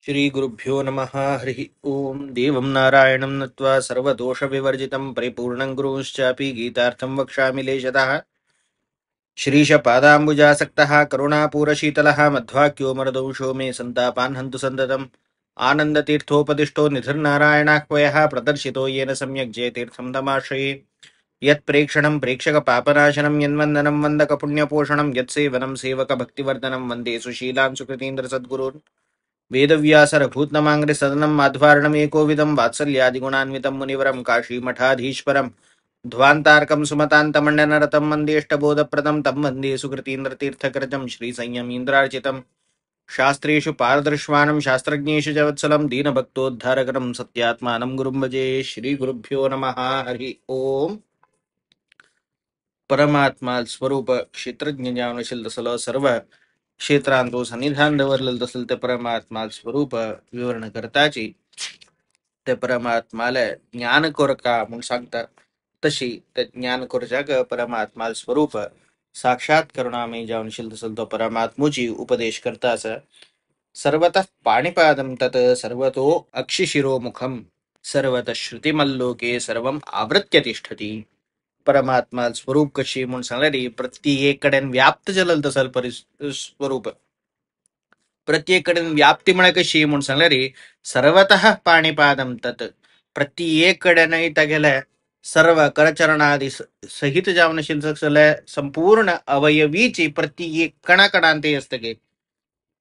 श्री गुरुभ्यो नमः। हरि ओम। देवं नारायणं नत्वा सर्वदोषविवर्जितं परिपूर्णं गुरुंश्चापि गीतार्थं वक्ष्यामि लेशतः। श्रीशपादाम्बुजासक्तः करुणापूरशीतलः मध्वाक्यो मरदंशो मे सन्तापान् हन्तु सन्ततम्। आनन्दतीर्थोपदिष्टो निधिर्नारायणाह्वयः प्रदर्शितो येन सम्यक् जयतीर्थं तमाश्रये। यत्प्रेक्षणं प्रेक्षकपापनाशनं यन्वन्दनं वन्दकपुण्यपोषणं यत्सेवनं सेवकभक्तिवर्धनं वन्दे सुशीलान् सुकृतीन्द्रसद्गुरून्। वेदव्यासरभूतनमाङ्घ्रि सदनं माध्वार्णमेकोविदं वात्सल्यादिगुणान्वितं मुनिवरं काशीमठाधीश्वरं ध्वान्तार्कं सुमतान्तमण्डनरतं वन्देष्टबोधप्रदं तं वन्दे सुकृतीन्द्रतीर्थकरजं श्रीसंयमीन्द्रार्चितं शास्त्रेषु पारदर्श्वानं शास्त्रज्ञेषु च वत्सलं दीनभक्तोद्धारकरं सत्यात्मानं गुरुं भजे। श्रीगुरुभ्यो नमः। हरि ओम. परमात्मा स्वरूप क्षेत्रज्ञ ज्ञानशील तसलं सर्व क्षेत्रांतो सन्निधान दवरलेलं तसल ते परमात्मा स्वरूप विवरण करताची ते परमात्माला ज्ञान कोर का म्हणून सांगतात तशी ते ज्ञान कोरच्या परमात्मा स्वरूप साक्षात करुणामय ज्ञानशील तसल तो परमात्मुची उपदेश करताच सर्वतः पाणिपादं तत् सर्वतो अक्षिशिरो मुखम सर्वतः श्रुतिमल्लोके सर्वम आवृत्य तिष्ठति. परमात्मा स्वरूप कशी म्हणून सांगणारी प्रत्येकडे व्याप्त जलल तसल स्वरूप प्रत्येकडे व्याप्ती म्हण कशी म्हणून सांगणारी सर्वतः पाणीपादम तत् प्रत्येकडे नाही त्या गेल्या सर्व करचरणादी सहित जावनशील संपूर्ण अवयवीची प्रत्येक कणाकणांते असते गे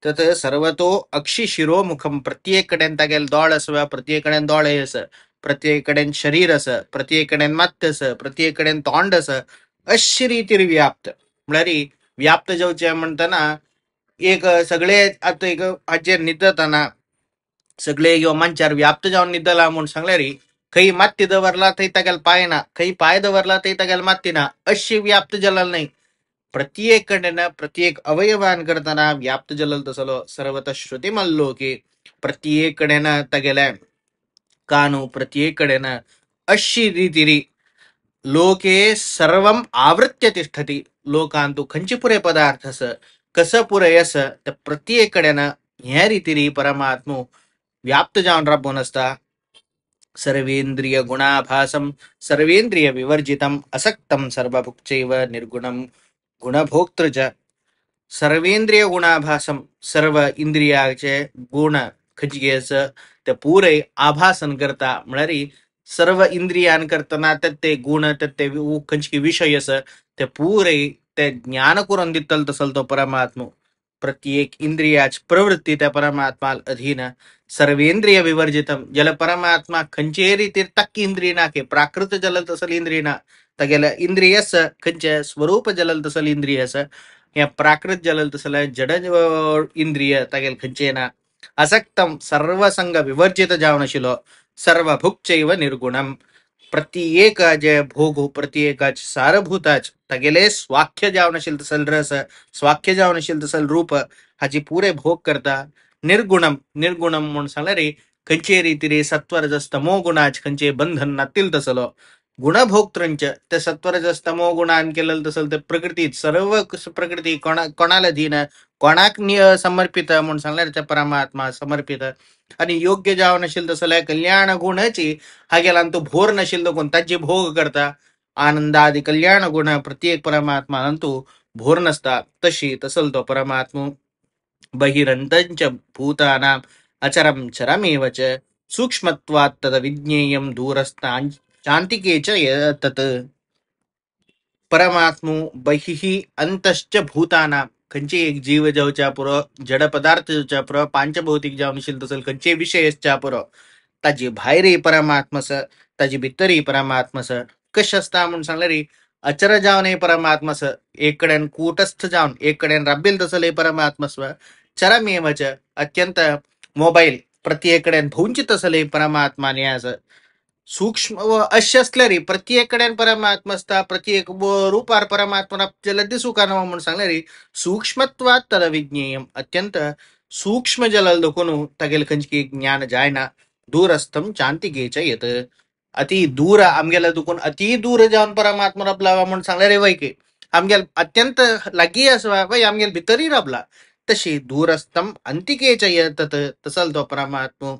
तत सर्वतो अक्षी शिरोमुखम प्रत्येकडेन तागेल दोळ असवा प्रत्येकडेन दोळे अस प्रत्येकडेन शरीर अस प्रत्येकडेन मात्य अस प्रत्येकडेन तोंड अस अशी रीतीर व्याप्त म्हळ्यार व्याप्त जावचे म्हणताना एक सगळे आता एक हाचेर न्हिदतना सगळे यो मांचार व्याप्त जावन न्हिदला म्हणून सांगल्यार खंय माती दवरला थंय तागेल पाय ना खंय पाय दवरला थंय तागेल माती ना अशी व्याप्त जलल नाही प्रत्येक कडेन प्रत्येक अवयवान करताना व्याप्त जलल तसलो सर्वतः श्रुती मल्लो की प्रत्येक कडेन तागेले कानू प्रत्येक कडेन अशी रीतिरी लोके सर्वम आवृत्य तिष्ठती लोकांतू खंयचे पुरे पदार्थ अस कसं पुरे अस तर प्रत्येक कडेन ह्या रीतीरी परमात्मो व्याप्त जावन राबून असता. सर्वेंद्रिय गुणाभासम सर्वेंद्रिय विवर्जितम असक्तम सर्वभुक्चैव निर्गुणम गुणभोक्तृ च. सर्वेंद्रिय गुणाभासम सर्व इंद्रियाचे गुण खंयचे ते पुरे आभासन करता म्हळ्यार सर्व इंद्रियान करतना ते गुण ते खंयचे विषय अस ते पुरे ते ज्ञान करून दितल तसल तो परमात्मा प्रत्येक इंद्रियाच प्रवृत्ती त्या परमात्मा अधीन सर्वेंद्रिय विवर्जितम जल परमात्मा खंयचे रीतीर तक्की इंद्रिय नाके प्राकृत जलल तसल इंद्रिय ना तगेल इंद्रियस खंयचे स्वरूप जलल तसल इंद्रियस या प्राकृत जलल तसल जड इंद्रिय तगेल खंयचे ना असक्तम सर्व संग विवर्जित जावन आशिल्लो सर्व भुक्चैव निर्गुणम प्रत्येक जे भोग प्रत्येकाच सारभूताच तगेले स्वाख्य जावन आशिल्लो तसल रस स्वाख्य जावन आशिल्लो तसल रूप हाची पुरे भोग करता. निर्गुणम निर्गुणम म्हणून सांगल्यार खंयचे रीतीरे सत्वरजस्तमो गुणाच खंयचे बंधन नातील तसलो गुणभोक्तृंच ते सत्वरजस्तमो गुणान केलेलं तसल ते प्रकृतीत सर्व प्रकृती कोणाला धीन कोणाक समर्पित म्हणून सांगल्यार ते परमात्मा समर्पित आणि योग्य जावन आशिल्लो तसल्या कल्याण गुणाची हागेलान तो भोर नाशिल्लो कोण ताची भोग करता. आनंदादी कल्याण गुण प्रत्येक परमात्मा तो भोर नसता तशी तसल तो परमात्मा बहिरंतंच भूतानां अचरं चरमेव च सूक्ष्मत्वात् तद विज्ञेयं दूरस्थां चांतिके च तत्. परमात्मो बहिः अंतश्च भूतानां खंयचे एक जीव जावच्या पुरो जड पदार्थ जावच्या पुरो पांचभौतिक जावन आशिल्लो तसल खंयचे विषय असच्या पुरो ताजी भायर परमात्मस ताजी भितर परमात्मस कशें आसता म्हणून सांगल्यार अचर जावन परमात्मस एक कडेन कूटस्थ जावन एक कडेन राबिल तसल परमात्मस्व चरमेवच अत्यंत मोबाईल प्रत्येक कडेन भोंचित तसल परमात्मा न्यास सूक्ष्म व अश्य असल्यारी प्रत्येक कडेन परमात्मा असता प्रत्येक रूपार परमात्मा आपल्याला दिसू का न्हू म्हणून सांगल्यार सूक्ष्मत्वात तद विज्ञेयम अत्यंत सूक्ष्म जलल दुखून तागेले खंयचे ज्ञान जायना दूरस्थम चांतिकेच येत अति दूर आमगेला दुखून अति दूर जावन परमात्मा रबला म्हणून सांगल्यार वैके आमगेल अत्यंत लागीं आसवा वय आमगेल भितरी रबला तशी दूरस्थम अंतिके च यतत तसल तो परमात्मा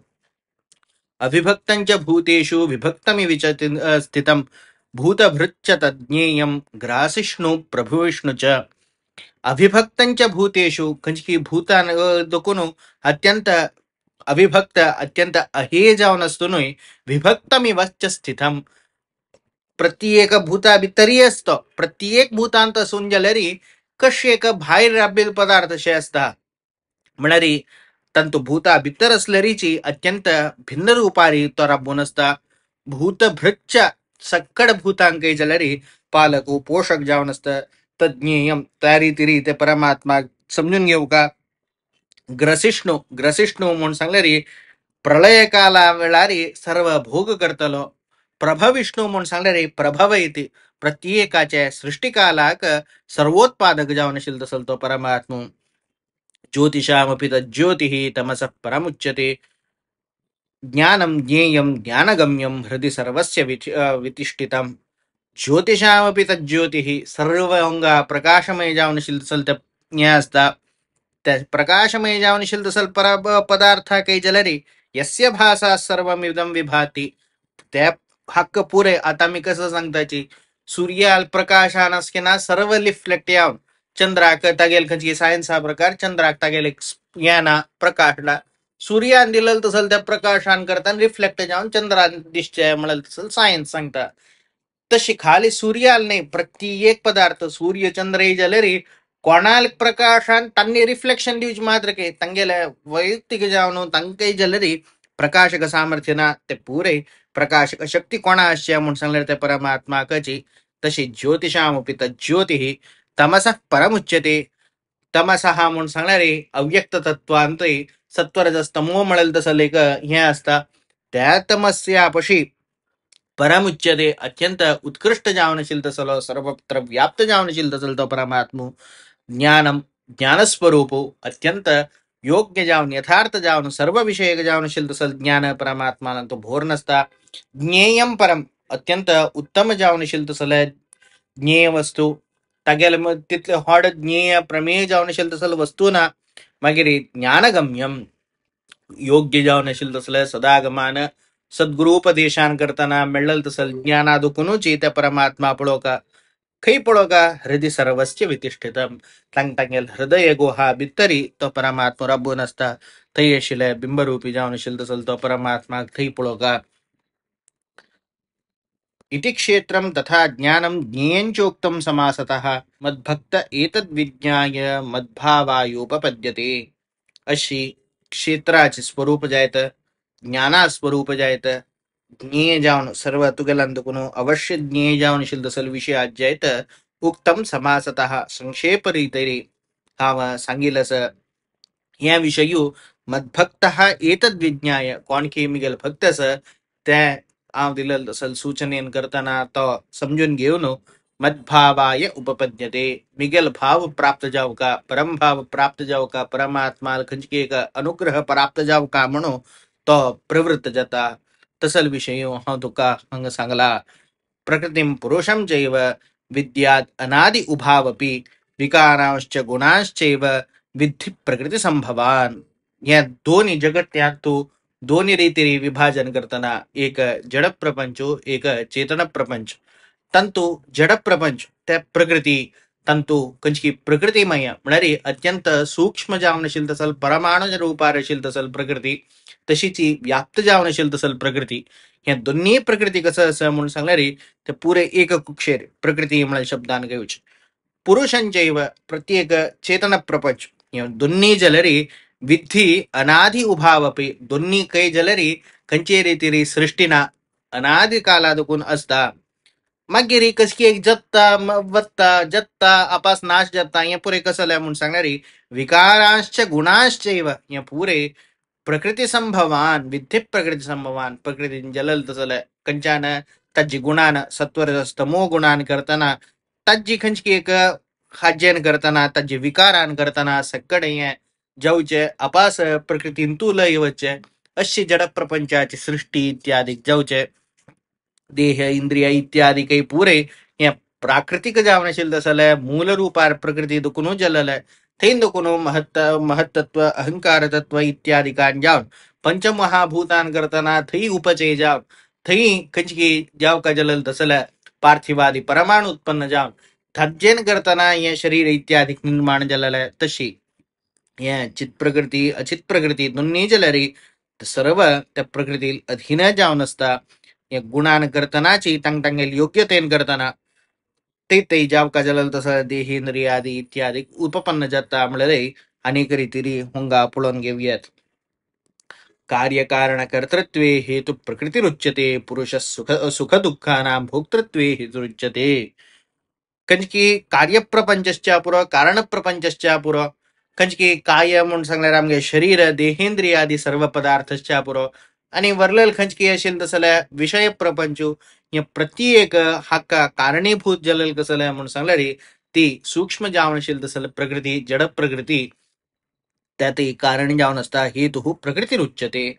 अविभक्तंच भूतेषु विभक्तमिव च स्थितं भूतभृच्च तज्ञेयं ग्रासिष्णु प्रभुविष्णु च अविभक्तंच भूतेषु कंचकी भूतान दोकोनो अत्यंत अविभक्त अत्यंत अहेजावन असतो विभक्तमिवच स्थितम प्रत्येक भूता भितरी असतो प्रत्येक भूतांत असून जाल्यारी कशे एक भायर राबेल पदार्थ शे असता म्हणरी तंतु भूता भितर असलेरीची अत्यंत भिन्न रूपारी तो राबून असता भूतभृच्च सक्कड भूतांकೈ जाल्यारी पालक पोषक जावन असतं तज्ञेयम त्या रीती ते परमात्मा समजून घेऊ का ग्रसिष्णू ग्रसिष्णू म्हणून सांगल्यारी प्रलय काला वेळारी सर्व भोग करतलो प्रभविष्णू म्हणून सांगल्यारी प्रभव इति प्रत्येकाच्या सृष्टिकालाक सर्वोत्पादक जावन आशिल्लो तसलो तो परमात्मा ज्योतिषामपि तज्ज्योतिः तमसः परमुच्यते ज्ञानं ज्ञेयं ज्ञानगम्यं हृदि सर्वस्य वितिष्ठितम् ज्योतिषामपि तज्ज्योतिः सर्व अंग प्रकाशमय जावन आशिल्लो तसलो त्या ज्ञा असता त्या प्रकाशमय जावन आशिल्लो तसलो पदार्थ काही जाल्यारी यस्य भासा सर्वमिदं विभाती त्या हक्क पुरे आता मी कसं सांगताची सूर्याल प्रकाशानस के ना सर्व रिफ्लेक्ट यावन चंद्राक तागेल खंची सायन्स हा प्रकार चंद्राक तागेल एक याना प्रकाशला सूर्यान दिलेलं तसल त्या प्रकाशान करता रिफ्लेक्ट जावन चंद्रान दिसचे म्हणलं तसल सायन्स सांगता तशी खाली सूर्याल नाही प्रत्येक पदार्थ सूर्य चंद्र हे जाल्यारी कोणाल प्रकाशान तांनी रिफ्लेक्शन दिवची मात्र के ತಂಗೆಲೆ वैयक्तिक जावन तांकೈ जाल्यारी प्रकाशक सामर्थ्यना ते पुरे प्रकाशक शक्ती कोणा अशा म्हणून सांगल्यार ते परमात्माकची तशी ज्योतिषामपि तज्ज्योतिः तमसः परमुच्यते तमसः म्हणून सांगणारे अव्यक्त तत्वांतै सत्वरजस्तमो म्हणेल तसं लेख हे असता त्या तमस्यापशी परमुच्यते अत्यंत उत्कृष्ट जावनशील तसलो सर्वत्र व्याप्त जावनशील तसल तो परमात्मा ज्ञानम ज्ञानस्वरूपो अत्यंत योग्य जावन यथार्थ जावन सर्व विषय जावनशील तसल ज्ञान परमात्मा तो भोर नसता ज्ञेयम परम अत्यंत उत्तम जावनशील तसल ज्ञेय वस्तू तागेले मग तिथले हॉड ज्ञेय प्रमेय जावन आशिल्लो तसलो वस्तू ना मागीर ज्ञानगम्यम योग्य जावन आशिल्लो तसले सदागमान सद्गुरूपदेशान करताना मेळ्ळल तसल ज्ञानादुकुनूच त्या परमात्मा पळोवका खै पळोवका हृदय सर्वस्य वितिष्ठितम तांग तांगेल हृदय गुहा भितरी तो परमात्मा राबून असता थंय आशिल्ले बिंबरूपी जावन आशिल्लो तसलो तो परमात्मा थंय पळोवका इति क्षेत्रं तथा ज्ञानं ज्ञेयञ्चोक्तं समासतः मद्भक्त एतद्विज्ञाय मद्भावायोपपद्यते अशी क्षेत्राचे स्वरूप जायत ज्ञाना स्वरूप जायत ज्ञेय जावन सर्व तुगेलांदकुनु अवश्य ज्ञेय जावन शिल्दसल विषयात जायत उक्तम समासतः संक्षेप रीतरी हाव सांगिलस या विषयू मद्भक्त एतद्विज्ञाय कोण की मिगेल भक्तस त्या हांव दिलेलं तसल सूचनेन करताना तो समजून घेऊन मद्भावाय उपपद्यते मिगेल भाव प्राप्त जाव का परम भाव प्राप्त जाव का परमात्मा खंचके एक अनुग्रह प्राप्त जाव का म्हणून तो प्रवृत्त जाता तसल विषय हांव तुका हांगा सांगला प्रकृतिं पुरुषं चैव विद्यात अनादि उभावपि विकारांश्च गुणांश्चैव विद्धि प्रकृती संभवान या दोन्ही जगत त्यात तो दोन्ही रीतीने विभाजन करताना एक जड प्रपंच एक चेतन प्रपंच तंतु जड प्रपंच त्या प्रकृती तंतु कंचकी प्रकृतिमय म्हणजे अत्यंत सूक्ष्म जावनशील तसल परमाणु रूपारशील तसल प्रकृती तशीची व्याप्त जावनशील तसल प्रकृती ह्या दोन्ही प्रकृती कसं असं म्हणून सांगणारी ते पुरे एक कुक्षेर प्रकृती म्हणून शब्दान घेऊच पुरुषांचैव प्रत्येक चेतन प्रपंच दोन्ही जलरी विधी अनादि उभावपि दोन्ही कै जलरी खंचे रीतीरी सृष्टीना अनादि कालादकून असता मागीर कसकी एक जत्ता वत्ता जत्ता आपास नाश जाता हे पुरे कसले म्हणून सांगणारी विकारांश्च गुणांश्चैव हे पुरे प्रकृती संभवान विद्ये प्रकृती संभवान प्रकृती जलल तसले कंचान तज्जी गुणान सत्वरजस्तमो गुणान करताना तज्जी खंचकी एक हाज्यन करताना तज्जी विकारान करताना सगळे हे जाऊचे अपास प्रकृतीन तुल येवचे अशी जड प्रपंचाची सृष्टी इत्यादी जाऊचे देह इंद्रिय इत्यादी काही पुरे या प्राकृतिक जावनशील तसले मूल रूपार प्रकृती दुखून जलल थैंद कोनो महत्तत्व अहंकार तत्व इत्यादिकान जाऊन पंचमहाभूतान करताना थई उपचय जाव थई खंचकी जाव का जलल तसला पार्थिवादी परमाणु उत्पन्न जाव थज्जेन करताना ये शरीर इत्यादि निर्माण जलल तशी या चित प्रकृती अचित प्रकृती दोन्ही जलरी सर्व त्या प्रकृती अधीन जाऊन असता या गुणान करतानाची टांगटांगेल योग्यतेन करताना ते ते जाव का जलल तसं देहेंद्रिय आदी इत्यादी उपपन्न जाता म्हणले अनेक रीतीरी हुंगा पुळून घेऊयात कार्यकारण कर्तृत्वे हेतु प्रकृतिरुच्यते पुरुष सुख दुःखानां भोक्तृत्वे हेतुरुच्यते कंचकी कार्यप्रपंचश्चा पुर कारणप्रपंचश्चा पुर कंचकी काय म्हणून सांगल्यार आमगे शरीर देहेंद्रिय आदी सर्व पदार्थश्चा पुर आणि वरलेल खंचकी असेल तसल्या विषय प्रपंच या प्रत्येक हाका कारणीभूत जलल कसल्या म्हणून सांगल्यार ती सूक्ष्म जावन असेल तसलं प्रकृती जड प्रकृती त्यात कारण जावन असता हेतु प्रकृतीरुच्यते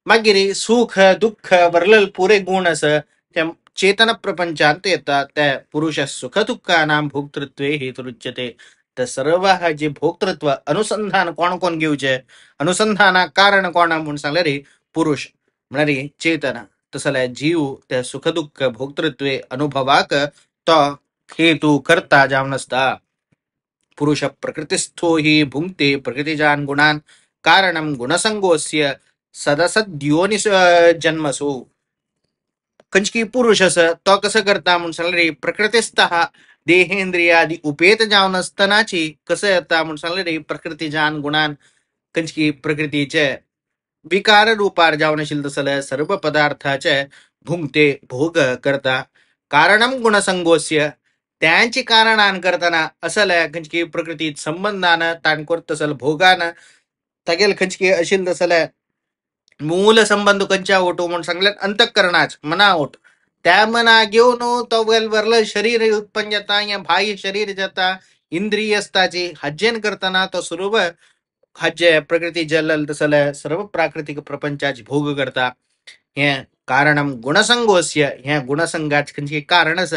मागिरी सुख दुःख वरलेल पुरे गुण असं त्या चेतन प्रपंचांत येतात त्या पुरुष सुख दुःखानां भोक्तृत्वे हेतुरुच्यते तर सर्व हा जे भोक्तृत्व अनुसंधान कोण कोण घेऊचे अनुसंधाना कारण कोण म्हणून सांगले रे पुरुष म्हणणारी चेतना तसल्या जीव त्या सुख दुःख भोक्तृत्वे अनुभवाक तो हेतू करता जावन असता पुरुष प्रकृतिस्थो हि भुंक्ते प्रकृतिजान गुणान कारणं गुणसंगोस्य सदसद्योनिस जन्मसु कंचकी पुरुष असं तो कसं करता म्हणून सांगले रे प्रकृतीस्थ देहेंद्रियादी उपेत जाऊन असतानाची कसं येता म्हणून सांगले रे प्रकृती जान गुणान कंचकी प्रकृतीचे विकार रूपार जाऊन असेल तसं सर्व पदार्थाचे भुंगते भोग करता कारणम गुणसंगोस्य त्यांची कारणान करताना असल खंचकी प्रकृतीत संबंधानं ताण करत असल भोगानं तगेल खंचकी असेल तसं मूल संबंध कंच्या ओटो म्हणून सांगल्यात अंतःकरणाच मना ओट त्या मना घेऊन तो वरलं शरीर उत्पन्न जाता या बाह्य शरीर जाता इंद्रिय असताची हज्जेन करताना तो सर्व हज्जे प्रकृती जलल तसलं सर्व प्राकृतिक प्रपंचाची भोग करता हे कारणम गुणसंगोस्य ह्या गुणसंगाच खंयची कारणच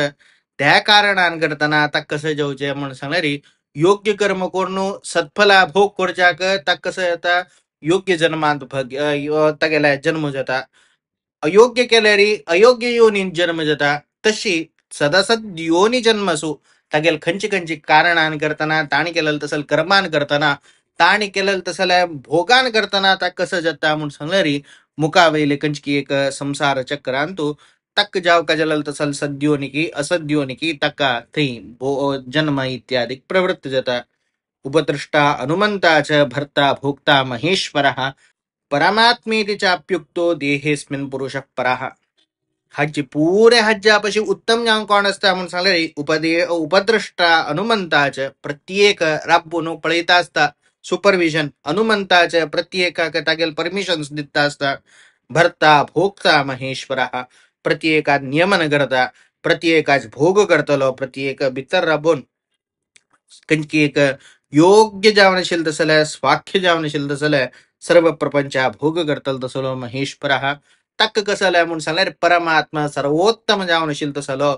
त्या कारणान करताना आता कसं जाऊचे म्हणून सांगल्यारी योग्य कर्म करून सत्फला भोग करच्याक ता कसं येता योग्य जन्मांत गेला जन्म जाता अयोग्य केल्यारी अयोग्य योनी जन्म जाता तशी सदासद योनी जन्मसु तागेल खंची खंची कारणान करताना ताणी केलेलं तसल कर्मान करताना ताणी केलेलं तसल्या भोगान करताना आता कसं जाता म्हणून सांगल्यारी मुकावेले कंचकी एक संसार चक्रांतु तक जाव का जलल तसल सद्योनिकी असद्योनिकी तक्का थी जन्म इत्यादि प्रवृत्त जाता उपदृष्टा अनुमंता च भर्ता भोक्ता महेश्वरः परमात्मेति चाप्युक्तो देहेस्मिन् पुरुषः परः हज पुरे हज्जापाशी उत्तम जाऊन कोण असता म्हणून सांगले उपद्रष्टा अनुमंताच प्रत्येक राबून पळयता असता सुपरविजन अनुमंताच प्रत्येक तागेल परमिशन्स दिता असता भरता भोगता महेश्वरा प्रत्येकात नियमन करता प्रत्येकाच भोग करतलो प्रत्येक भितर राबून कंचकी एक योग्य जावनशील तसल्या स्वाख्य जावनशील तसल्या सर्व प्रपंचा भोग करतल तसलो महेश्वर तक कसं म्हणून सांगल्यार परमात्मा सर्वोत्तम जावनशील तसलो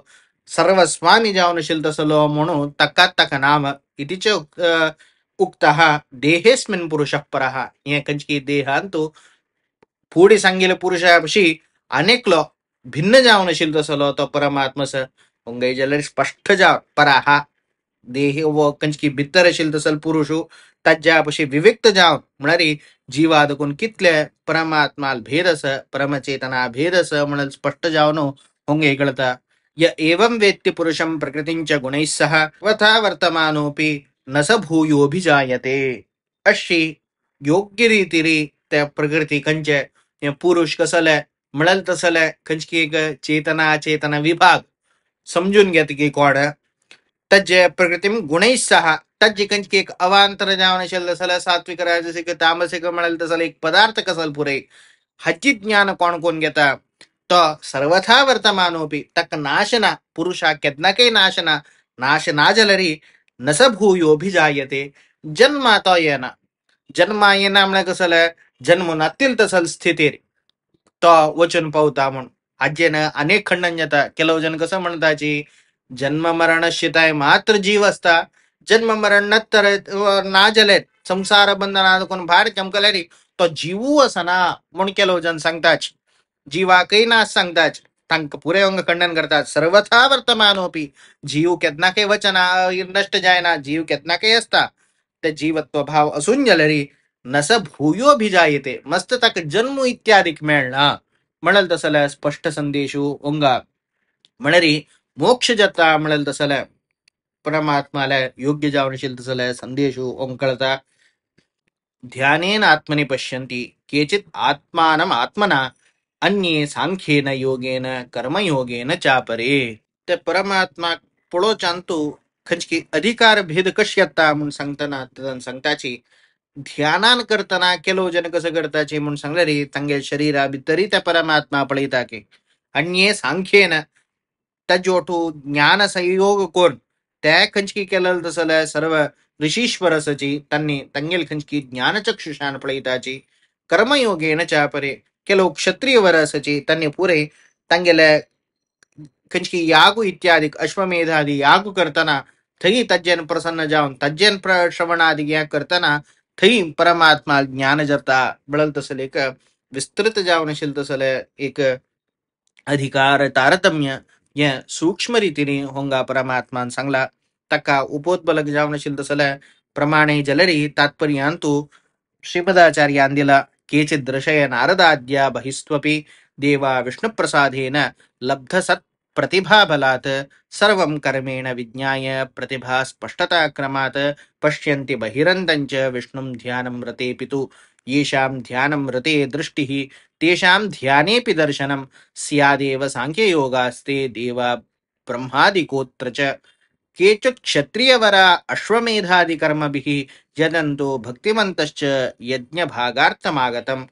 सर्वस्वामी जावनशील तसलो म्हणून तका तक नाम इतिच उक्त देहेस्मिन् पुरुष परः हे कंचकी देहांतू पुढे सांगेल पुरुषाशी अनेकलो भिन्न जावनशील तसलो तो परमात्मस उंगै जलर स्पष्ट जा पराहा देह व कंचकी भितर असेल तसल पुरुषू ताज्यापाशी विविक्त जाव म्हणणारी जीवादकून कितले परमात्माल भेद अस परमचेतना भेद अस म्हणून स्पष्ट जावन होंगे कळता य एवं वेत्ति पुरुषं प्रकृतिंच गुणैः सह वथा वर्तमानोपि न स भूयोभिजायते अशी योग्य रीतीरी त्या प्रकृती कंचे पुरुष कसले मिळल तसले खंचकी एक चेतना चेतना विभाग समजून घेत की कोण तज्जे प्रकृतीम गुणैः सह तज्जे कंचकी एक अवांतर जावन असेल तसला सात्विक राजसिक तामसिक मिळेल तसला एक पदार्थ कसल पुरे हच्ची ज्ञान कोण कोण घेता तो सर्वथा वर्तमानोपि तक नाशना पुरुषा केतना के नाशना नाश ना जलरी नस भूयोभिजायते जन्मा तो येना जन्मा येना म्हणजे कसं जन्म नातील तसल स्थिती तो वचन पावता म्हणून आज्यन अनेक खंडन जाता ಕೆಲವು जन कसं म्हणताची जन्म मरण शिताय मात्र जीव असता जन्म मरण नत्तर ना जलेत संसार बंधनातून भार चमकलेली तो जीवू असना म्हण केलो जन सांगताच जीवा काही ना सांगताच तांक पुरे अंग खंडन करतात सर्वथा वर्तमानोपी जीव केतना काही वचन नष्ट जायना जीव केतना काही असता ते जीवत्व भाव असून जलरी नस भूयो भिजायते मस्त तक जन्म इत्यादी मेळना म्हणल तसलं स्पष्ट संदेशू ओंगा म्हणरी मोक्ष जत्ता म्हणल तसलं परमात्माला योग्य जावनशील तसलं संदेशू ओंकळता ध्यानेन आत्मनि पश्यन्ति केचित् आत्मानम् आत्मना अन्ये सांख्येन योगेन कर्मयोगेन चापरे ते परमात्मा पुढो चांतू खंचकी अधिकार भेद कशी येता म्हणून सांगताना सांगताची ध्यानान करताना केलो जन कसं करताचे म्हणून सांगले रे तांगे शरीरा भितरी त्या परमात्मा पळयता की अन्ये सांख्येन तज्जोटू ज्ञान संयोग कोण त्या खंचकी केलं तसलं सर्व ऋषीश्वरसची त्यांनी तंगेल खंचकी ज्ञानचक्षुषान पळयताची कर्मयोगेन चापरे केलो क्षत्रिय वरसची त्यांनी पुरे तंगेल खंचकी यागु इत्यादी अश्वमेधादी यागु करताना थई तज्जन प्रसन्न जाऊन तज्जन श्रवणादि करताना थई परमात्मा ज्ञान जता बळल तसल एक विस्तृत जाऊन असेल तसल एक अधिकार तारतम्य या सूक्ष्म रीतीने होंगा परमात्मान सांगला तक्का उपोत्बलक जाऊन असेल तसल प्रमाणे जलरी तात्पर्यांतु श्रीमदाचार्यान् दिला केचित् दर्शय नारदाद्या बहिस्त्वपि देवा विष्णुप्रसादेन लब्धसत् प्रतिभाबलात् सर्वं कर्मेण विज्ञाय प्रतिभा स्पष्टता क्रमात् पश्यन्ति बहिरन्तञ्च विष्णुं ध्यानं रतेऽपि तु येषां ध्यानं रते दृष्टिः तेषां ध्यानेऽपि दर्शनं स्यादेव साङ्ख्ययोगास्ते देवा ब्रह्मादिकोऽत्र च केचित् क्षत्रियवरा अश्वमेधादि कर्मभिः यदन्तो भक्तिमन्तश्च यज्ञभागार्थमागतम्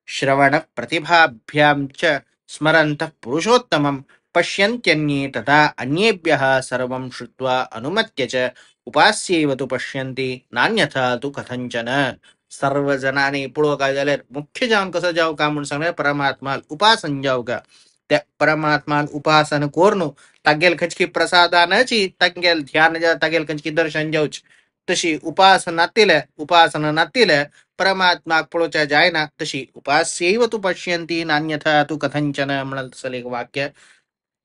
श्रवण प्रतिभाभ्यां च स्मरन्तः पुरुषोत्तमं पश्यन्त्यन्ये तथा अन्येभ्यः सर्वं श्रुत्वा अनुमत्य च उपास्यैव तु पश्यन्ति नान्यथा तु कथंचन सर्वजनाने पुढं काय झालं मुख्य जाऊन कसं जाऊ का म्हणून सांगणार परमात्मा उपासन जाऊ का त्या परमात्मा उपासन कोरनु तगेल खचकी प्रसादानची तगेल ध्यान तगेल खचकी दर्शन जाऊच तशी उपासना नातील परमात्मा पुढच्या जायना तशी उपास्यैव तू पश्यंती नान्यथा तू कथंचन म्हणल तसं एक वाक्य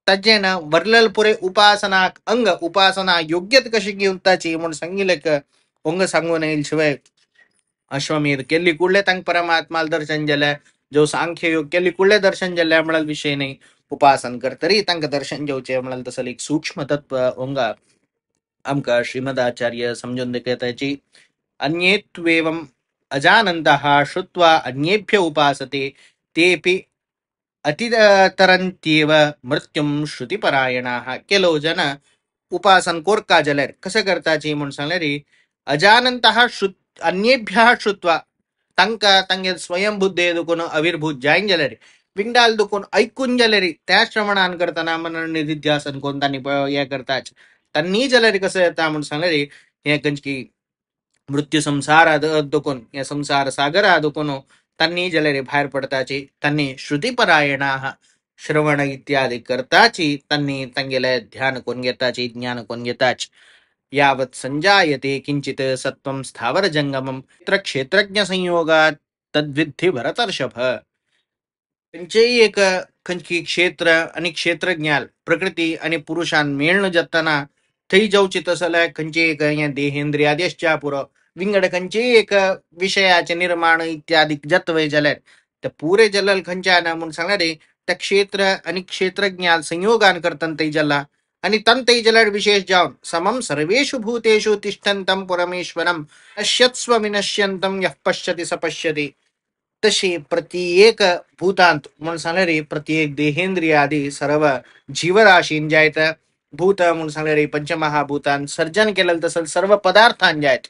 तज्जेन वर्लल पुरे उपासना अंग उपासना योग्यत कशी घेऊन ताची म्हणून सांगितलं क अंग सांगून येईल शिवाय अश्वमेध केली कुठले तांग परमात्माला दर्शन झालं जो सांख्य योग केली कुठले दर्शन झाल्या म्हणाल विषय नाही उपासन कर तरी तांक दर्शन जेवचे म्हणाल तसं एक सूक्ष्म तत्व ओंगा आमका श्रीमदाचार्य समजून देताची अन्येत्वेवम् अजानन्तः श्रुत्वा अन्येभ्य उपासते तेपि अतितरन्त्येव मृत्युं श्रुतिपरायणाः केलो जन उपासन कोरका जलर कसं करताची म्हणून सांगले रे अजानंतः अन्येभ्यः श्रुत्वा तंका तंगे स्वयंबुद्धे दुकोन अविर्भूत जाईन जलरी विंडाल दुकोन ऐकून जलरी त्या श्रवणान करताना मन निधिध्यासन कोणतानी या करताच त्यांनी जलरी कसं येता म्हणून सांगले रे हे कंचकी मृत्यू संसार दुकोन या संसार सागर दुकोन त्यांनी जलरे बाहेर पडताची त्यांनी श्रुतिपरायणा श्रवण इत्यादी करताची त्यांनी तंगेला ध्यान कोण घेताची ज्ञान कोण घेताच यावत् संजायते किंचित सत्वं स्थावर जंगमम क्षेत्रज्ञ संयोगात तद्विद्धि भरतर्षभ त्यांचे एक खंचकी क्षेत्र आणि क्षेत्रज्ञाल प्रकृती आणि पुरुषान मेळणं जत्ताना थई जाऊची तसलं खंचे एक देहेंद्रियादेशच्या पुर विंगड खंचे एक विषयाचे निर्माण इत्यादी जत्वय जलत त्या पुरे जलल खंच्या म्हणून सांगणार रे त्या क्षेत्र आणि क्षेत्रज्ञाल संयोगान करतन तै जला आणि तंतै जलड विशेष जाऊन समम सर्वेषु भूतेषु तिष्ठन्तं परमेश्वरम नश्यत्स्व विनश्यन्तं यः पश्यति स पश्यति तशी प्रत्येक भूतांत म्हणून सांगले रे प्रत्येक देहेंद्रिय आदी सर्व जीवराशीन जायत भूत म्हणून सांगले रे पंचमहाभूतान सर्जन केलं तसं सर्व पदार्थां जायत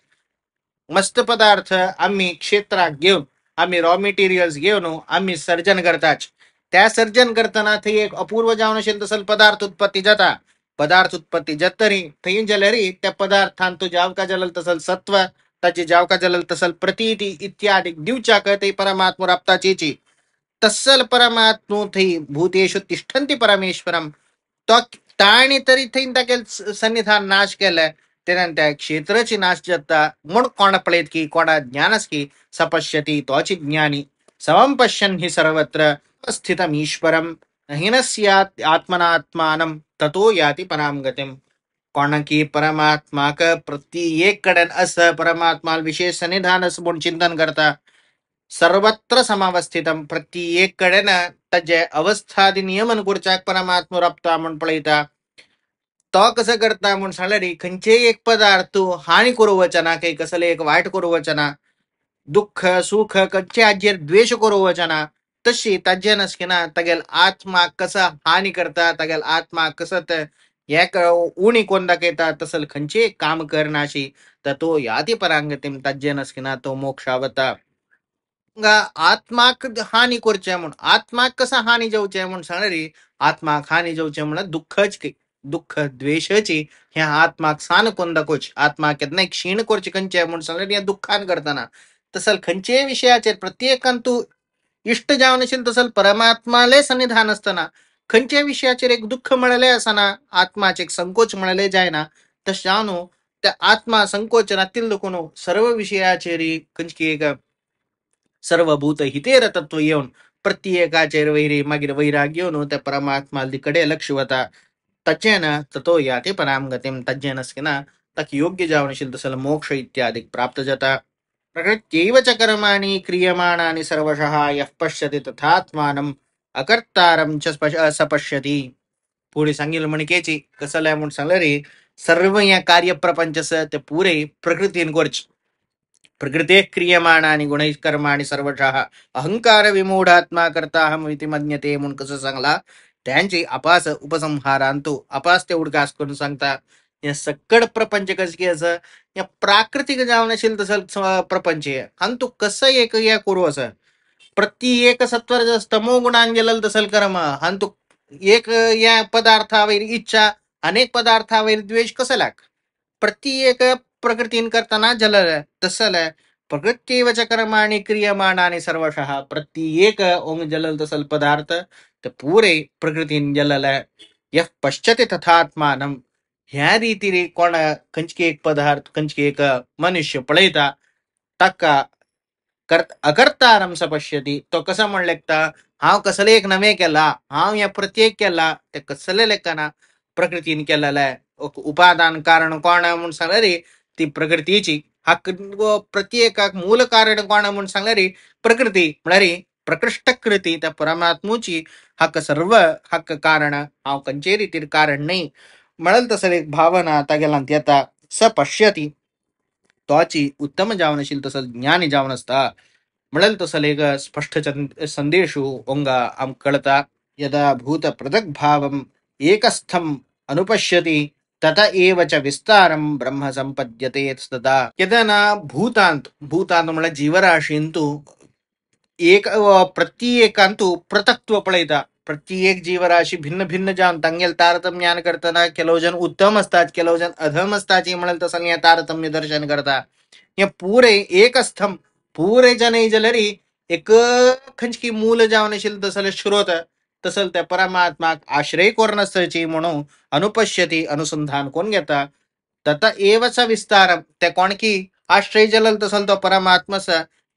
मस्त पदार्थ आम्ही क्षेत्रात घेऊन आम्ही रॉ मटेरियल्स घेऊन आम्ही सर्जन करताच त्या सर्जन करताना थी एक अपूर्व जाऊन असेल तसल पदार्थ उत्पत्ती जाता पदार्थ उत्पत्ती जतरी थई जलरी त्या पदार्थान तो जाव का जलल तसल सत्व त्याची जाव का जलल तसल प्रतीती इत्यादी दिवच्या कळते परमात्मा राप्ताची तसल परमात्मो थई भूतेषु तिष्ठन्ति परमेश्वरम तो ताणी तरी थईन ताकेल सन्निधान नाश केलं तेनंतर क्षेत्रची नाश जाता म्हण कोण पळयत की कोणा ज्ञानस की सपश्यती तोची ज्ञानी समं पश्यन् हि सर्वत्र स्थितम ईश्वरम हिनस्यात् आत्मनात्मानं ततो याति पराम गतिम. कोण की परमात्मा का प्रत्येक कडन असं परमात्मा विशेष सन्निधान असं म्हणून चिंतन करता सर्वत्र समावस्थितम प्रत्येक कडेन तजे अवस्थादी नियमन कुर्चाक परमात्मा रप्ता म्हण पळयता. तो कसं करता म्हूण सांगल्यार खंयचेय एक पदार्थ हानी करू वचना काही कसले एक वायट करू वचना दुःख सुख खंयचे हाजेर द्वेष करू वचना तशी ताजे नसकिना तागेल आत्मा कसा हानी करता तागेल आत्मा कसं एक उणी कोण दाखयता तसल खंयचे काम करनाशी तर तो याती परांगतीम ताजे नसकिना तो मोक्षावता. आत्माक हानी करचे म्हणून आत्माक कसा हानी जावचे म्हणून सांगणारी आत्माक हानी जावचे म्हणून दुःखच दुःख द्वेषची ह्या आत्माक सान कोण दाखोच आत्मा केन्ना क्षीण करचे खंयचे म्हणून सांगल्यार या दुःखान करताना तसल खंयचे विषयाचेर प्रत्येकान तू इष्ट जावन असेल तसल परमात्माले सन्निधान असताना खंयच्या विषयाचेर एक दुःख मिळाले असताना आत्माचे एक संकोच मिळाले जायना तस जावनो त्या आत्मा संकोचनातील दुखून सर्व विषयाचेरी खंयची एक सर्वभूत हितेर तत्व येऊन प्रत्येकाचेर वैरी मागीर वैराग येऊन त्या परमात्मा कडे लक्ष वता तज्जेन ततो याते पराम गतीम तज्जेन स्किना तक योग्य जावन असेल तसं मोक्ष इत्यादी प्राप्त जाता. प्रकृत्यैव च कर्माणि क्रियमाणानि सर्वशः यः पश्यति तथात्मानम् अकर्तारं च सपश्यति. पुढे सांगेल म्हणकेची कसं म्हणून सांगलं रे सर्व या कार्य प्रपंच ते पुरे प्रकृतीन करच प्रकृते क्रियमाणानि गुणैकर्माणि सर्वशः अहंकार विमूढात्मा करता हम इति मन्यते म्हणून कसं सांगला त्यांची अपास उपसंहारांतू अपास ते उडकास करून सांगता. या सक्कड प्रपंच कसं की असं या प्राकृतिक जावन असेल तसं प्रपंच आहे आणि तू कसं एक या करू असं प्रत्येक सत्वर स्तमो गुणान गेलं तसल कर्म आणि तू एक या पदार्थावर इच्छा अनेक पदार्थावर द्वेष कसं लाग प्रत्येक प्रकृतीन करताना जलल तसल प्रकृतीवच कर्माणि क्रियमाणानि सर्वशः प्रत्येक ओंग जलल तसल पदार्थ ते पुरे प्रकृतीन जलल यः पश्यति तथात्मानं ह्या रीतीने कोण खंयचे एक पदार्थ खंयचे एक मनुष्य पळयता ताका अकर्तारम सपश्यती तो कसा म्हण लेखता हांव कसले एक नवे केला हांव या प्रत्येक केला ते कसले लेखना प्रकृतीन केलेला उपादान कारण कोण म्हणून सांगला रे ती प्रकृतीची हक्क प्रत्येकाक मूल कारण कोण म्हणून सांगला रे प्रकृती म्हणारी प्रकृष्ट कृती त्या परमात्मूची हक्क सर्व हक्क कारण हांव खंयचे रीतीर कारण नाही म्हणल तसं एक भावना आता गेला येता स पश्यती तोची उत्तम जावन असेल तसं ज्ञानी जावन असता. म्हणल तसं एक स्पष्ट संदेशु ओंगा आम कळता यदा भूत पृथक भावम एकस्थम अनुपश्यती तथा एव च विस्तारम ब्रह्म संपद्यते तदा यदा ना भूतांत भूतांत म्हणजे जीवराशींतू एक प्रत्येकांतू पृथक्त्व पळयता प्रत्येक जीवराशी भिन्न भिन्न जावन तांगेल तारतम्यान करताना ಕೆಲವು जन उत्तम असतात ಕೆಲವು जन अधम असतात म्हणल तसं या तारतम्य दर्शन करता या पुरे एक स्तंभ पुरे जन जलरी एक खंचकी मूल जावन असेल तसं श्रोत तसल त्या परमात्मा आश्रय कोण नसची म्हणून अनुपश्यती अनुसंधान कोण घेता तथा एवचा विस्तार त्या कोणकी आश्रय जलल तसल तो परमात्मस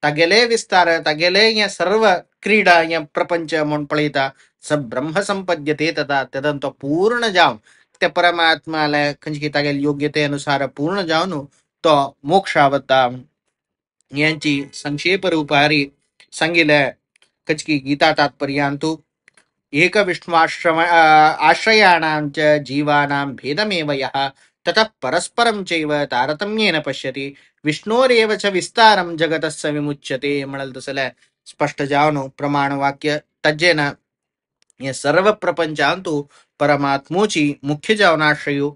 तगेले विस्तार तगेले या सर्व क्रीडा या प्रपंच म्हणून पळयता सब ब्रह्म संपद्यते तथा तदंत पूर्ण जावन त्या परमात्माला खंचकी तागेल योग्यतेनुसार पूर्ण जावन तो मोक्षावता. यांची संक्षेप रूपारी सांगितलं खचकी गीता तात्पर्यांतु एक विष्णुआश्रम आश्रयाणां च जीवानां भेदमेव यः ततः परस्परं चैव तारतम्येन पश्यति विष्णोरेव च विस्तारं जगतस्य विमुच्यते म्हणल तसलं स्पष्ट जावनो प्रमाण वाक्य तज्जेन या सर्व प्रपंचांतु परमात्मोची मुख्य जावनाश्रयू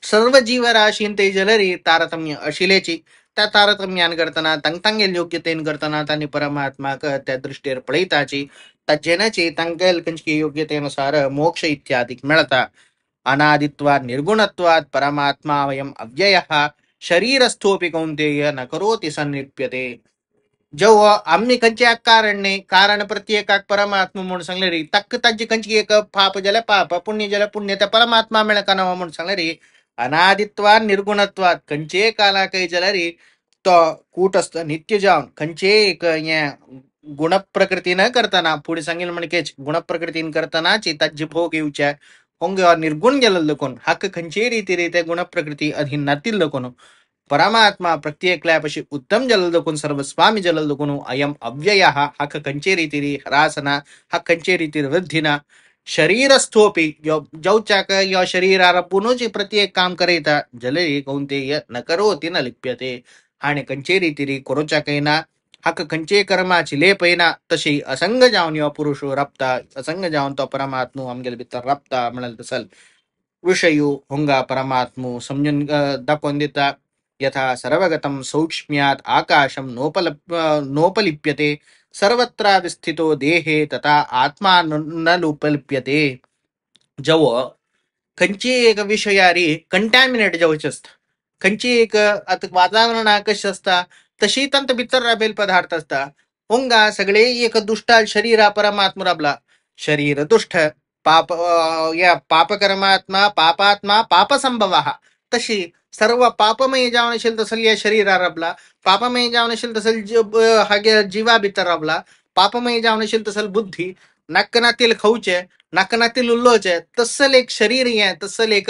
सर्व जीवराशीं ते जलरी तारतम्य अशिलेची त्या तारतम्यान करताना तंगेल योग्यतेन करताना त्यांनी परमात्मा त्या दृष्टीवर पळयताची तज्जेनाची तंगेल कंचकी योग्यतेनुसार मोक्ष इत्यादी मिळता. अनादित्वात् निर्गुणत्वात् परमात्मा वयम अव्ययः शरीरस्थोपि कौन्तेय न करोति सन्निप्यते. जेव्हा आम्ही खंयच्या कारण नाही कारण प्रत्येकाक परमात्मा म्हणून सांगले रे तक्क तांची खंयची एक पाप जल्या पाप पुण्य जल्या पुण्य त्या परमात्मा मिळका नवा म्हणून सांगले रे अनादित्वात निर्गुणत्वात खंचे काला काही जलरी तो कूटस्थ नित्य जाऊन खंचे एक या गुण प्रकृती न करताना पुढे सांगेल म्हणजे गुण प्रकृती करताना चिताची भोग येऊच्या होंग निर्गुण गेलं कोण हक्क खंचे रीती रीते गुण प्रकृती अधीन नातील कोण ಪರಮಾತ್ಮ ಪ್ರತ್ಯೇಕ್ಲಾಪಶಿ ಉತ್ತಮ ಜಲದಕುನ್ ಸರ್ವಸ್ವಾಮಿ ಜಲದಕುನು ಅಯಂ ಅವ್ಯಯ ಹಕ್ಕ ಕಂಚೆ ರೀತಿರಿ ಹರಾಸನ ಹಕ್ಕ ಕಂಚೆ ರೀತಿರಿ ವೃದ್ಧಿನ शरीरस्थोपी जौचाक या शरीराला पुनोची प्रत्येक काम करेता जले कौंतेय न करोती न लिप्यते आणि कंचेरी तिरी कोरोचा कैना हक कंचे कर्माची लेपैना तशी असंग जाऊन या पुरुषो रप्ता असंग जाऊन तो परमात्मू आमगेल बित्तर रप्ता म्हणाल तसल विषयू हुंगा परमात्मू समजून दाखवून देता यथा सर्वगतं सौक्ष्म्यात् आकाशं नोपलिप्यते सर्वत्र विस्थितो देहे तथा आत्मा न लोपलिप्यते जव खंची एक विषयारी कंटॅमिनेट जाऊचे असतं खंची एक आता वातावरण आकश असता तशी तंत भितर राबेल पदार्थ असता होंगा सगळे एक दुष्टा शरीरा परमात्मा राबला शरीर दुष्ट पाप या पापकर्मात्मा पापात्मा पापसंभव तशी सर्व पापमय जावण असेल तसं या शरीरा रबला पापमय जावण असेल तसं हागे जीवा भितर रबला पापमय जावण असेल तसं बुद्धी नक्कनातील खौचे नकनातील उल्लोचे तसल एक शरीर आहे तसल एक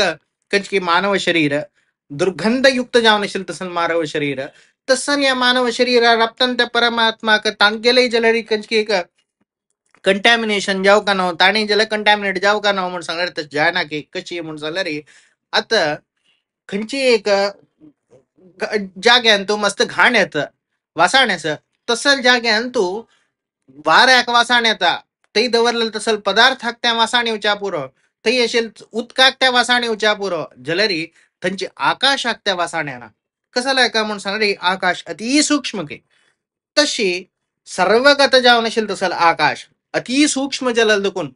कंचकी मानव शरीर दुर्गंधयुक्त जावण असेल तसं मानव शरीर तसं या मानव शरीर रप्तंत परमात्मा का तांगेले जलरी कंचकी एक कंटॅमिनेशन जाऊ का नो ताणी जल कंटॅमिनेट जाऊ का नो म्हणून सांगणार तर जाना की कशी म्हणून सांगणार रे आता खंची एक जाग्यान तू मस्त घाण येत वासाण्याचं तसल जाग्यान तू वाऱ्याक वासाण येता ते दवरलेलं तसल पदार्थ त्या वासाणीवच्या पुरो ते असेल उदकाक त्या वासाणीवच्या पुरो जलरी थंची आकाशाक त्या वासाण्याना कसं का म्हणून सांगणार आकाश अति सूक्ष्म के तशी सर्वगत जावन असेल तसल आकाश अति सूक्ष्म जलल दुखून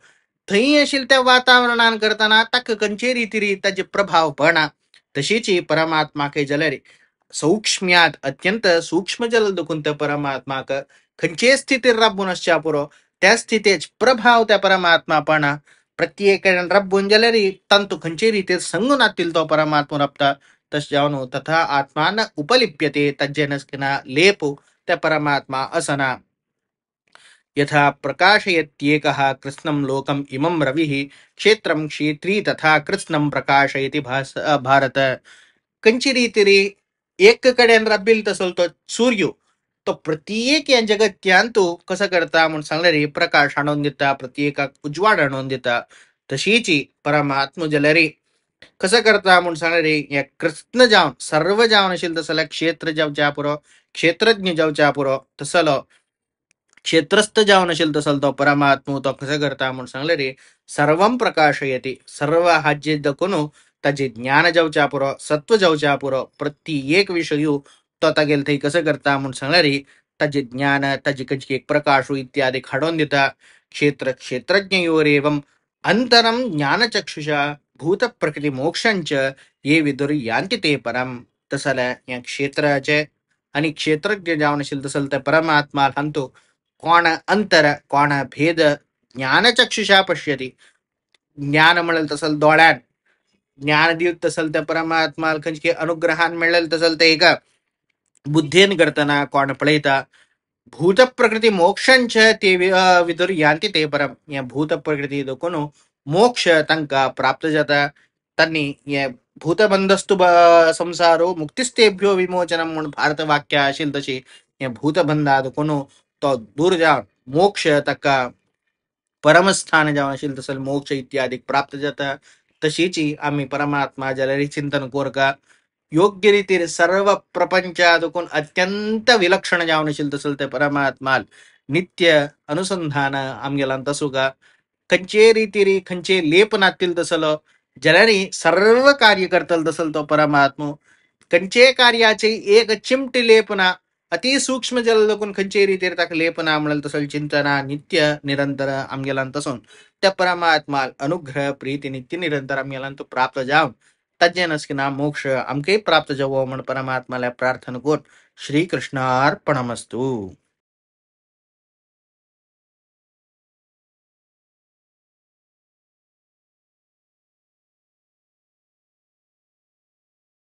थंय असेल त्या वातावरणान करताना तक कंचेरी तिरी त्याचे प्रभाव पडना तशीची परमात्मा के जलरे सौक्ष्म्यात अत्यंत सूक्ष्म जलल दुखून त्या परमात्मा क खंचे स्थिती रब्बुनश्चा पुरो त्या स्थितीच प्रभाव त्या परमात्मा पणा प्रत्येक रब्बुन जलरी तंतु खंचे रीते संगुनातील तो परमात्मा रप्ता तस जावनो तथा आत्मान उपलिप्यते तज्जनस्किना लेपो त्या परमात्मा असना यथा प्रकाशयत्येकः कृत्स्नं लोकम् इमं रविः क्षेत्रं क्षेत्री तथा कृत्स्नं प्रकाशयति भारत कंची रीतिरी एक कडेन रब्बिल तसल तो सूर्य तो प्रत्येक या जगत्यान तो कसं करता म्हणून सांगणारे प्रकाश आणून देता प्रत्येकाक उजवाड आणून देता तशीची परमात्म जलरी कसं करता म्हणून सांगणारे या कृष्ण जाऊन सर्व जाऊन असेल तसं क्षेत्र जाऊच्या पुरो क्षेत्रज्ञ जाऊच्या पुरो तसं क्षेत्रस्थ जाऊन असेल तसल तो परमात्मा तो कसं करता म्हणून सांगले रे सर्वम प्रकाशयते सर्व हा जे दकोनो त्याचे ज्ञान जाऊच्या पुरो सत्व जाऊच्या पुरो प्रत्येक विषयू तो आता गेल थंय कसं करता म्हणून सांगले रे त्याचे ज्ञान त्याची कची एक प्रकाशू इत्यादी खाडून देता क्षेत्र क्षेत्रज्ञयोर एवं अंतरम ज्ञानचक्षुषा भूत प्रकृती मोक्षांच ये विदुर यांती ते परम तसल्या या क्षेत्राचे आणि क्षेत्रज्ञ जाऊन असेल तसल त्या परमात्मा सांगतो कोण अंतर कोण भेद ज्ञानचक्षुषा पश्यती ज्ञान मिळेल तसल डोळ्यान ज्ञान देऊ तसल त्या परमात्मा खंचके अनुग्रहान मिळेल तसल ते एका बुद्धीन करताना कोण पळयता भूत प्रकृती मोक्षांच ते विदुर यांती ते परम या भूत प्रकृती कोण मोक्ष तांका प्राप्त जाता त्यांनी या भूतबंधस्तु संसारो मुक्तिस्तेभ्यो विमोचनम म्हणून भारत वाक्य असेल तशी या भूतबंधात कोण तो दूर जाऊन मोक्ष तक्का परमस्थान जाऊन असेल तसं मोक्ष इत्यादी प्राप्त जाता तशीची आम्ही परमात्मा जलरी चिंतन कोरका योग्य रीतीने सर्व प्रपंचादुकून अत्यंत विलक्षण जाऊन असेल तसल ते परमात्मा नित्य अनुसंधान आमगेला तसुका खंचे रीतीरी खंचे लेप नातील तसल जलरी सर्व कार्य करतल तसल तो परमात्मा कंचे कार्याचे एक चिमटी लेपना अति सूक्ष्म जलदकून खंचे रीतीर ताक लेपना म्हणल तसल चिंतना नित्य निरंतर आमगेला तसून त्या परमात्मा अनुग्रह प्रीती नित्य निरंतर आमगेला तो प्राप्त जाऊन तज्जनस की नाम मोक्ष आमके प्राप्त जावो म्हण परमात्माला प्रार्थना कोण श्रीकृष्णार्पणमस्तु.